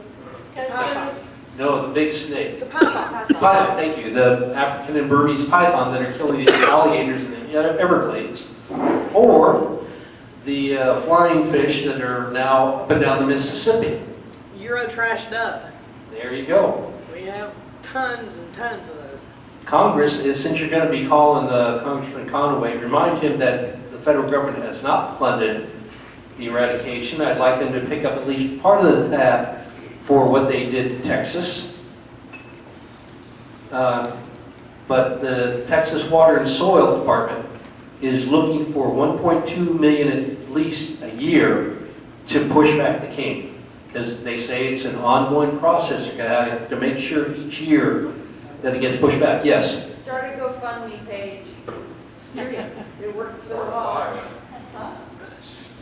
pythons. No, the big snake. The pythons. Python, thank you. The African and Burmese python that are killing the alligators in the Everglades. Or the flying fish that are now up and down the Mississippi. Euro trashed up. There you go. We have tons and tons of those. Congress, since you're going to be calling Congressman Conway, remind him that the federal government has not funded the eradication. I'd like them to pick up at least part of the tab for what they did to Texas. But the Texas Water and Soil Department is looking for $1.2 million at least a year to push back the cane, because they say it's an ongoing process. They're going to have to make sure each year that it gets pushed back. Yes? Start a GoFundMe page. Serious, it works so well.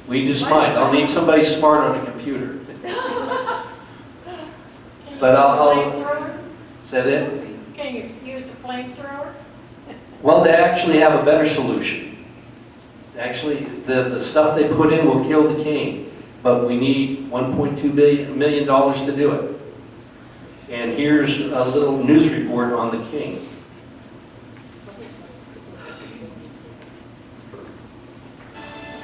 We just might. I'll need somebody smart on a computer. But I'll say that. Can you use a flamethrower? Well, they actually have a better solution. Actually, the stuff they put in will kill the cane, but we need $1.2 million to do it. And here's a little news report on the cane.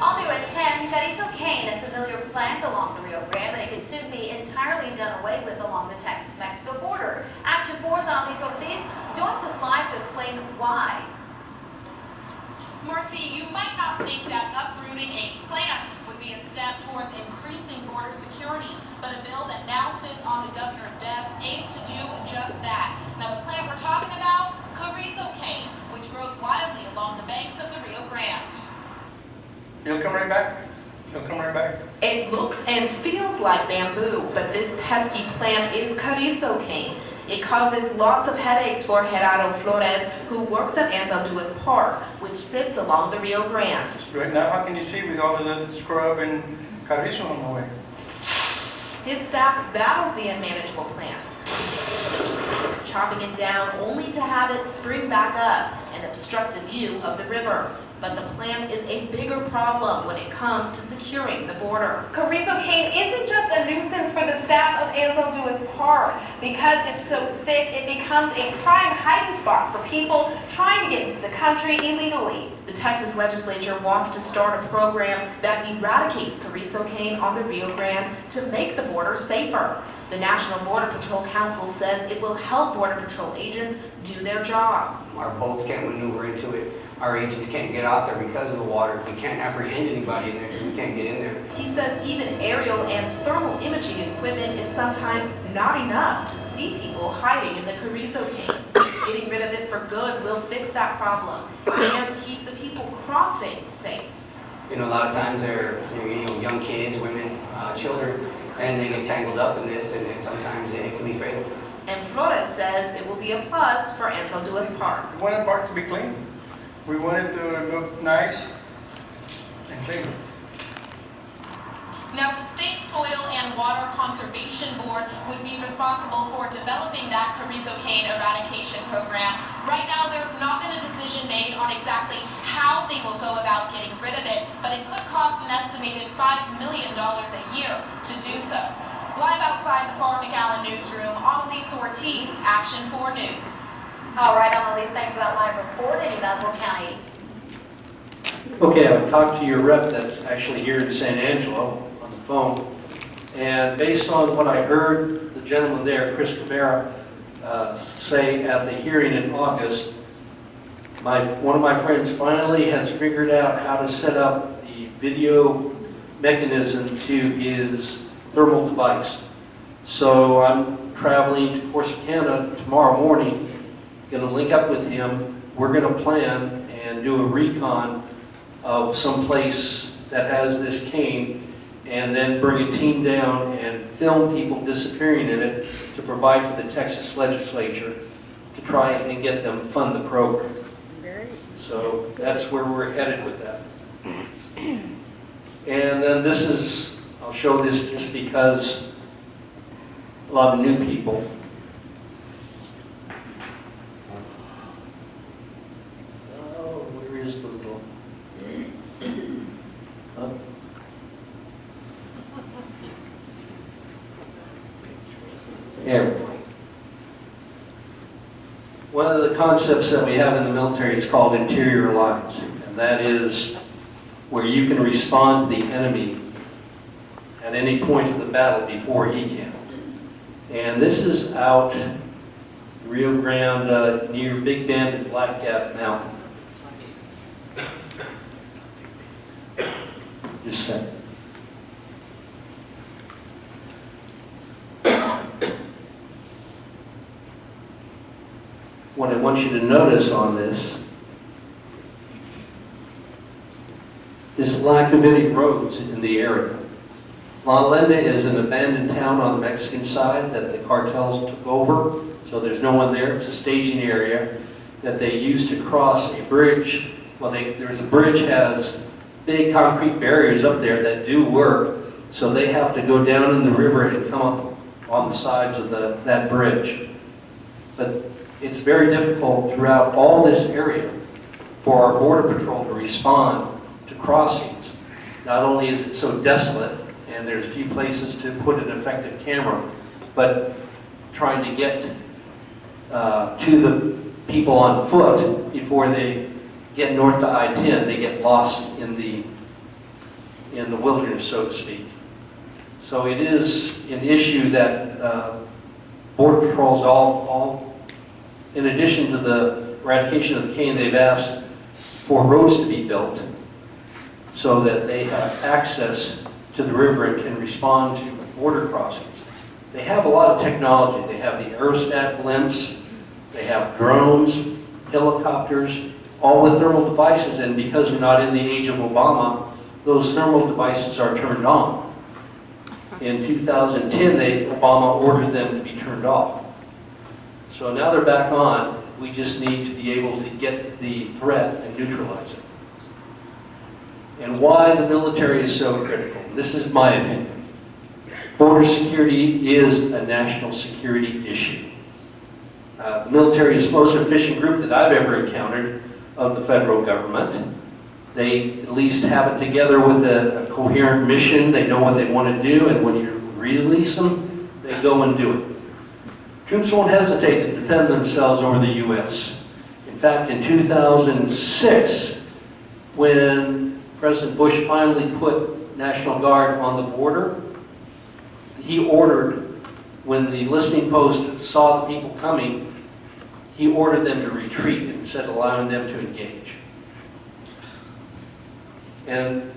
All new at 10, Carrizo cane, a familiar plant along the Rio Grande, but it could soon be entirely done away with along the Texas-Mexico border. Action 4's Alice Ortiz joins us live to explain why. Marcy, you might not think that uprooting a plant would be be a step towards increasing border security, but a bill that now sits on the governor's desk aims to do just that. Now, the plant we're talking about, carrizo cane, which grows wildly along the banks of the Rio Grande. You'll come right back? You'll come right back? It looks and feels like bamboo, but this pesky plant is carrizo cane. It causes lots of headaches for Gerardo Flores, who works at Anzalduas Park, which sits along the Rio Grande. Right now, how can you see with all of the scrub and carrizo on the way? His staff battles the unmanageable plant, chopping it down only to have it spring back up and obstruct the view of the river. But the plant is a bigger problem when it comes to securing the border. Carrizo cane isn't just a nuisance for the staff of Anzalduas Park. Because it's so thick, it becomes a prime hiding spot for people trying to get into the country illegally. The Texas legislature wants to start a program that eradicates carrizo cane on the Rio Grande to make the border safer. The National Border Patrol Council says it will help Border Patrol agents do their jobs. Our boats can't maneuver into it. Our agents can't get out there because of the water. We can't apprehend anybody in there because we can't get in there. He says even aerial and thermal imaging equipment is sometimes not enough to see people hiding in the carrizo cane. Getting rid of it for good will fix that problem and keep the people crossing safe. You know, a lot of times they're young kids, women, children, and they get tangled up in this, and sometimes it can be fatal. And Flores says it will be a plus for Anzalduas Park. We want the park to be clean. We want it to look nice and clean. Now, the State Soil and Water Conservation Board would be responsible for developing that carrizo cane eradication program. Right now, there's not been a decision made on exactly how they will go about getting rid of it, but it could cost an estimated $5 million a year to do so. Live outside the Far McAllen newsroom, Annalise Ortiz, Action 4 News. All right, Annalise, thanks for that live report in Belleville County. Okay, I've talked to your rep that's actually here in San Angelo on the phone, and based on what I heard the gentleman there, Chris Cabrera, say at the hearing in August, one of my friends finally has figured out how to set up the video mechanism to his thermal device. So I'm traveling to Corsicana tomorrow morning, going to link up with him. We're going to plan and do a recon of some place that has this cane, and then bring a team down and film people disappearing in it to provide to the Texas legislature to try and get them fund the program. So that's where we're headed with that. And then this is, I'll show this just because a lot of new people. Oh, where is the little? Huh? Here. One of the concepts that we have in the military is called interior lines, and that is where you can respond to the enemy at any point of the battle before he can. And this is out Rio Grande near Big Bend and Black Gap Mountain. Just a second. What I want you to notice on this is lack of any roads in the area. La Linda is an abandoned town on the Mexican side that the cartels took over, so there's no one there. It's a staging area that they use to cross a bridge. Well, there's a bridge has big concrete barriers up there that do work, so they have to go down in the river and come up on the sides of that bridge. But it's very difficult throughout all this area for our Border Patrol to respond to crossings. Not only is it so desolate, and there's few places to put an effective camera, but trying to get to the people on foot before they get north to I-10, they get lost in the wilderness, so to speak. So it is an issue that Border Patrol's all in addition to the eradication of the cane, they've asked for roads to be built so that they have access to the river and can respond to border crossings. They have a lot of technology. They have the aerostat blimps, they have drones, helicopters, all with thermal devices, and because we're not in the age of Obama, those thermal devices are turned on. In 2010, Obama ordered them to be turned off. So now they're back on. We just need to be able to get the threat and neutralize it. And why the military is so critical. This is my opinion. Border security is a national security issue. The military is the most efficient group that I've ever encountered of the federal government. They at least have it together with a coherent mission. They know what they want to do, and when you release them, they go and do it. Troops won't hesitate to defend themselves over the U.S. In fact, in 2006, when President Bush finally put National Guard on the border, he ordered, when the listening post saw the people coming, he ordered them to retreat instead of allowing them to engage. And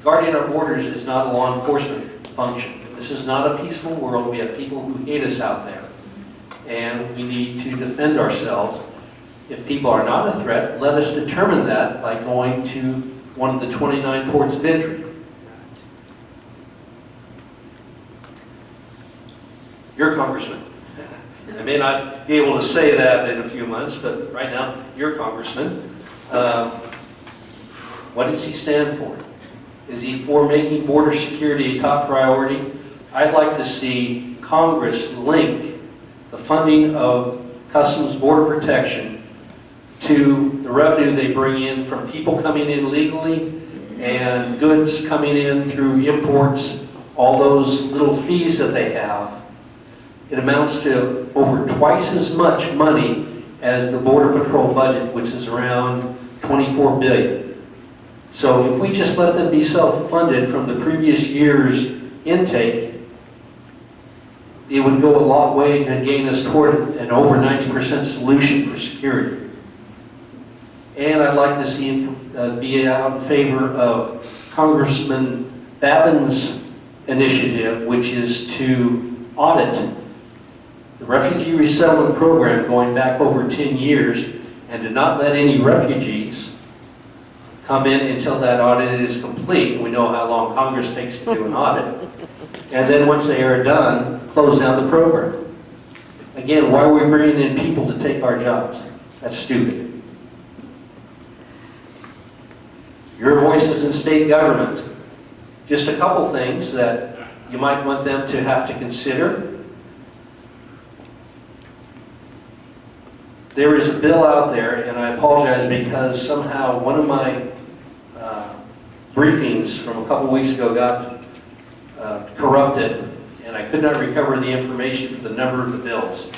guarding our borders is not a law enforcement function. This is not a peaceful world. We have people who hate us out there. And we need to defend ourselves. If people are not a threat, let us determine that by going to one of the 29 ports of entry. You're congressman. I may not be able to say that in a few months, but right now, you're congressman. What does he stand for? Is he for making border security a top priority? I'd like to see Congress link the funding of Customs Border Protection to the revenue they bring in from people coming in legally and goods coming in through imports, all those little fees that they have. It amounts to over twice as much money as the Border Patrol budget, which is around $24 billion. So if we just let them be self-funded from the previous year's intake, it would go a long way to gain us toward an over 90% solution for security. And I'd like to see him be out in favor of Congressman Babin's initiative, which is to audit the refugee resettlement program going back over 10 years and to not let any refugees come in until that audit is complete. We know how long Congress takes to do an audit. And then once they are done, close down the program. Again, why are we bringing in people to take our jobs? That's stupid. Your voices in state government. Just a couple things that you might want them to have to consider. There is a bill out there, and I apologize because somehow one of my briefings from a couple weeks ago got corrupted, and I could not recover the information for the number of the bills.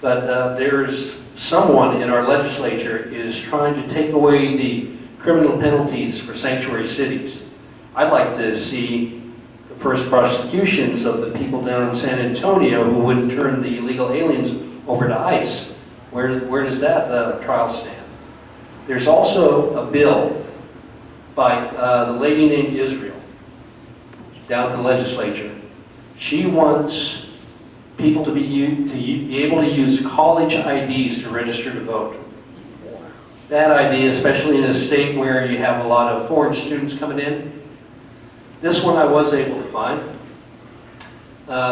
But there's someone in our legislature is trying to take away the criminal penalties for sanctuary cities. I'd like to see the first prosecutions of the people down in San Antonio who wouldn't turn the illegal aliens over to ICE. Where does that trial stand? There's also a bill by the lady named Israel down at the legislature. She wants people to be able to use college IDs to register to vote. That idea, especially in a state where you have a lot of foreign students coming in. This one I was able to find.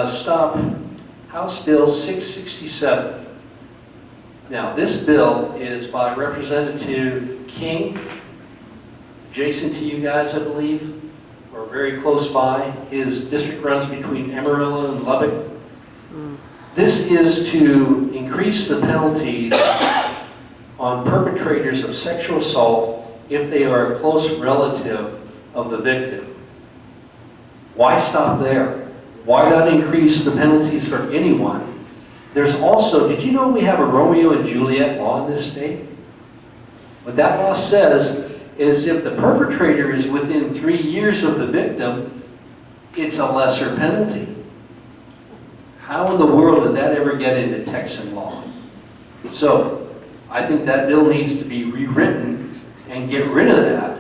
Stop House Bill 667. Now, this bill is by Representative King, adjacent to you guys, I believe, or very close by. His district runs between Amarillo and Lubbock. This is to increase the penalties on perpetrators of sexual assault if they are a close relative of the victim. Why stop there? Why not increase the penalties for anyone? There's also, did you know we have a Romeo and Juliet law in this state? What that law says is if the perpetrator is within 3 years of the victim, it's a lesser penalty. How in the world did that ever get into Texan law? So, I think that bill needs to be rewritten and get rid of that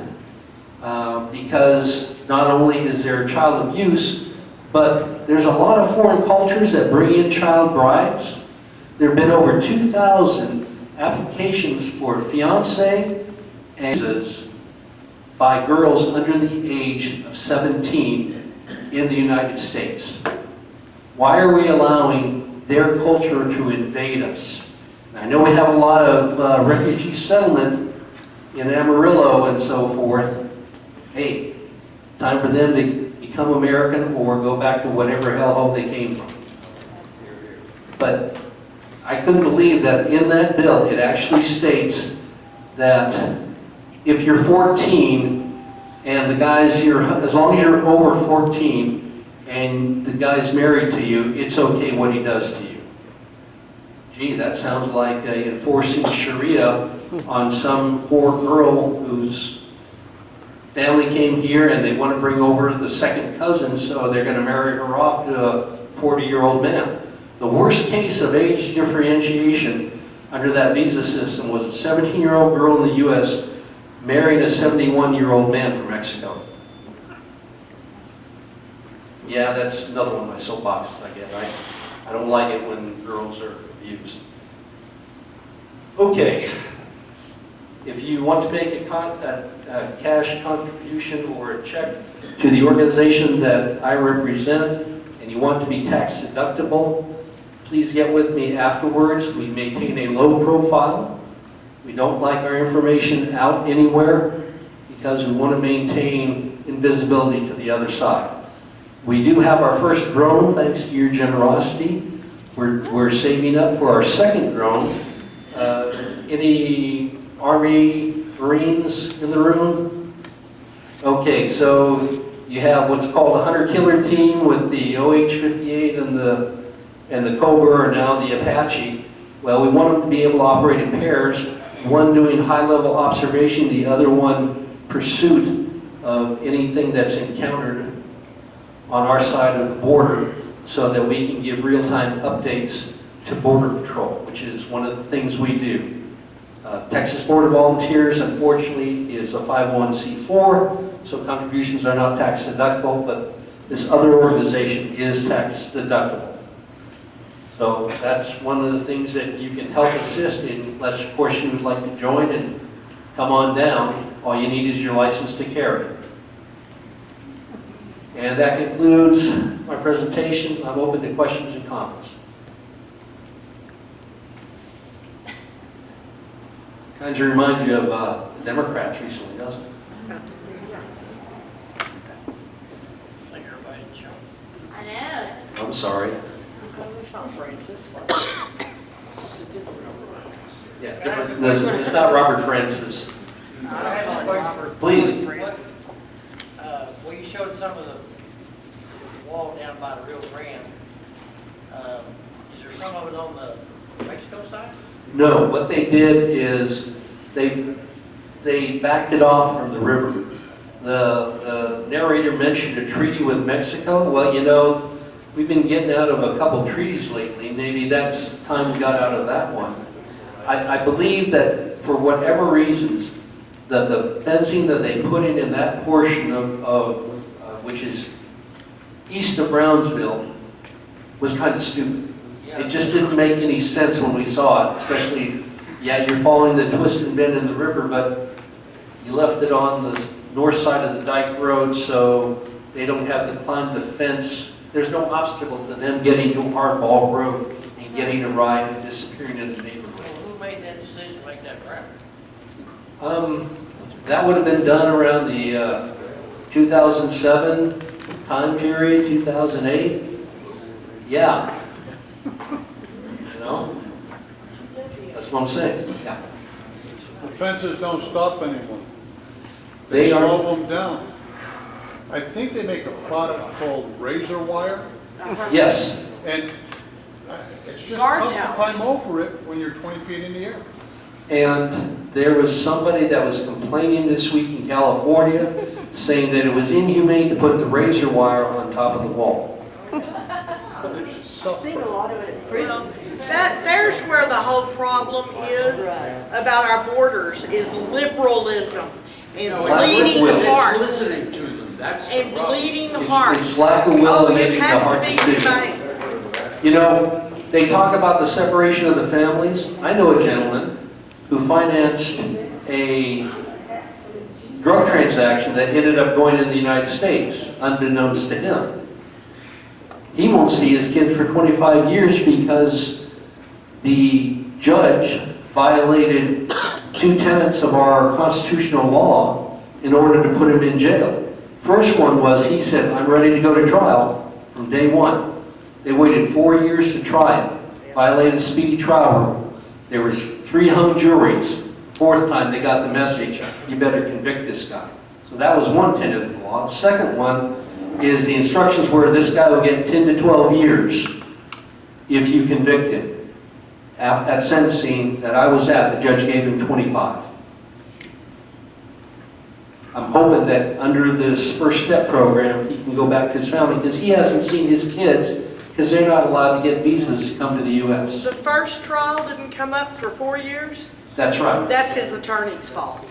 because not only is there child abuse, but there's a lot of foreign cultures that bring in child brides. There have been over 2,000 applications for fiancé and visas by girls under the age of 17 in the United States. Why are we allowing their culture to invade us? I know we have a lot of refugee settlement in Amarillo and so forth. Hey, time for them to become American or go back to whatever hellhole they came from. But I couldn't believe that in that bill it actually states that if you're 14 and the guy's as long as you're over 14 and the guy's married to you, it's okay what he does to you. Gee, that sounds like enforcing Sharia on some poor girl whose family came here and they want to bring over the second cousin, so they're going to marry her off to a 40-year-old man. The worst case of age differentiation under that visa system was a 17-year-old girl in the U.S. marrying a 71-year-old man from Mexico. Yeah, that's another one of my soapboxes I get, right? I don't like it when girls are abused. Okay. If you want to make a cash contribution or a check to the organization that I represent and you want to be tax deductible, please get with me afterwards. We maintain a low profile. We don't like our information out anywhere because we want to maintain invisibility to the other side. We do have our first drone thanks to your generosity. We're saving up for our second drone. Any Army, Marines in the room? Okay, so you have what's called a hunter killer team with the OH-58 and the Cobra, or now the Apache. Well, we want them to be able to operate in pairs, one doing high-level observation, the other one pursuit of anything that's encountered on our side of the border, so that we can give real-time updates to Border Patrol, which is one of the things we do. Texas Border Volunteers, unfortunately, is a 501c4, so contributions are not tax deductible, but this other organization is tax deductible. So that's one of the things that you can help assist in, unless, of course, you would like to join and come on down. All you need is your license to carry. And that concludes my presentation. I'm open to questions and comments. Kind of remind you of the Democrats recently, doesn't it? I know. I'm sorry. It's not Francis. Yeah, different. It's not Robert Francis. I have a question. Please. Well, you showed some of the wall down by the Rio Grande. Is there some of it on the Mexico side? No, what they did is they backed it off from the river. The narrator mentioned a treaty with Mexico. Well, you know, we've been getting out of a couple treaties lately. Maybe that's time we got out of that one. I believe that for whatever reasons, the fencing that they put in that portion of which is east of Brownsville was kind of stupid. It just didn't make any sense when we saw it, especially, yeah, you're following the twist and bend in the river, but you left it on the north side of the dike road, so they don't have to climb the fence. There's no obstacle to them getting to Hardball Road and getting a ride and disappearing in the neighborhood. Who made that decision to make that route? That would have been done around the 2007 time period, 2008. Yeah. You know? That's what I'm saying. Yeah. The fences don't stop anyone. They slow them down. I think they make a product called razor wire. Yes. And it's just Guard tough to towers. climb over it when you're 20 feet in the air. And there was somebody that was complaining this week in California saying that it was inhumane to put the razor wire on top of the wall. I've seen a lot of it in prisons. There's where the whole problem is about our borders, is liberalism. and Lack of bleeding will. heart. Listening to them, that's the And problem. bleeding It's hearts. lack of will Oh, and you making the have to hard be decision. humane. You know, they talk about the separation of the families. I know a gentleman who financed a drug transaction that ended up going in the United States, unbeknownst to him. He won't see his kids for 25 years because the judge violated 2 tenets of our constitutional law in order to put him in jail. First one was he said, I'm ready to go to trial from day one. They waited 4 years to try it, violated the speedy trial rule. There was 3 hung juries. 4th time they got the message, you better convict this guy. So that was one tenet of the law. The second one is the instructions were this guy will get 10 to 12 years if you convict him. At sentencing that I was at, the judge gave him 25. I'm hoping that under this First Step program, he can go back to his family because he hasn't seen his kids because they're not allowed to get visas to come to the U.S. The first trial didn't come up for 4 years? That's right. That's his attorney's fault.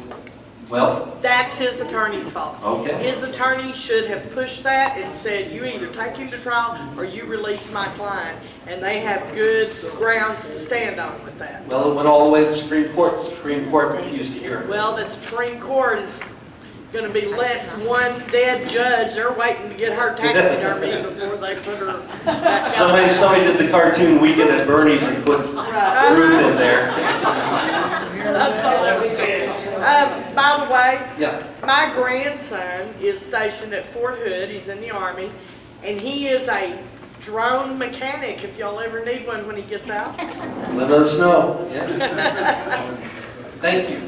Well, That's his attorney's fault. okay. His attorney should have pushed that and said, you either take him to trial or you release my client. And they have good grounds to stand on with that. Well, it went all the way to the Supreme Court. The Supreme Court refused to hear it. Well, the Supreme Court is gonna be less one dead judge. They're waiting to get her taxidermy before they put her back out. Somebody did the cartoon Weekend at Bernie's and put Ruth in there. That's all that we did. By the way, Yeah. my grandson is stationed at Fort Hood. He's in the Army, and he is a drone mechanic. If y'all ever need one when he gets out. Let us know. Yeah. Thank you.